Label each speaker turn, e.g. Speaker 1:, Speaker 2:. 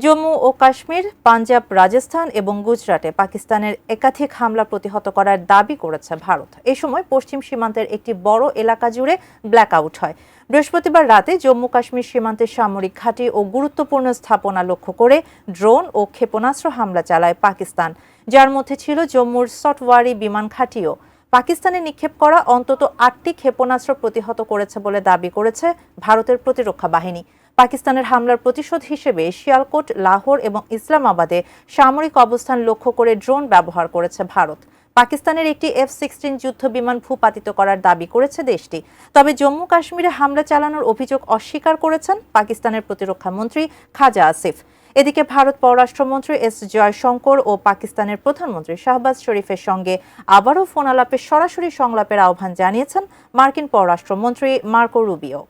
Speaker 1: জম্মু ও কাশ্মীর, পাঞ্জাব, রাজস্থান এবং গুজরাটে পাকিস্তানের একাধিক হামলা প্রতিহত করার দাবি করেছে ভারত। এ সময় পশ্চিম সীমান্তের একটি বড় এলাকা জুড়ে ব্ল্যাকআউট হয়। বৃহস্পতিবার রাতে জম্মু কাশ্মীর সীমান্তের সামরিক ঘাঁটি ও গুরুত্বপূর্ণ স্থাপনা লক্ষ্য করে ড্রোন ও ক্ষেপণাস্ত্র হামলা চালায় পাকিস্তান, যার মধ্যে ছিল জম্মুর সটওয়ারি বিমান ঘাঁটিও। পাকিস্তানে নিক্ষেপ করা অন্তত ৮টি ক্ষেপণাস্ত্র প্রতিহত করেছে বলে দাবি করেছে ভারতের প্রতিরক্ষা বাহিনী। পাকিস্তানের হামলার প্রতিশোধ হিসেবে শিয়ালকোট, লাহোর এবং ইসলামাবাদে সামরিক অবস্থান লক্ষ্য করে ড্রোন ব্যবহার করেছে ভারত। পাকিস্তানের একটি F-16 যুদ্ধ বিমান ভূপাতিত করার দাবি করেছে দেশটি। তবে জম্মু কাশ্মীরে হামলা চালানোর অভিযোগ অস্বীকার করেছেন পাকিস্তানের প্রতিরক্ষা মন্ত্রী খাজা আসিফ। এদিকে ভারত পররাষ্ট্রমন্ত্রী এস জয়শঙ্কর ও পাকিস্তানের প্রধানমন্ত্রী শাহবাজ শরীফের সঙ্গে আবারও ফোন আলাপে সরাসরি সংলাপের আহ্বান জানিয়েছেন মার্কিন পররাষ্ট্রমন্ত্রী মার্কো রুবিও।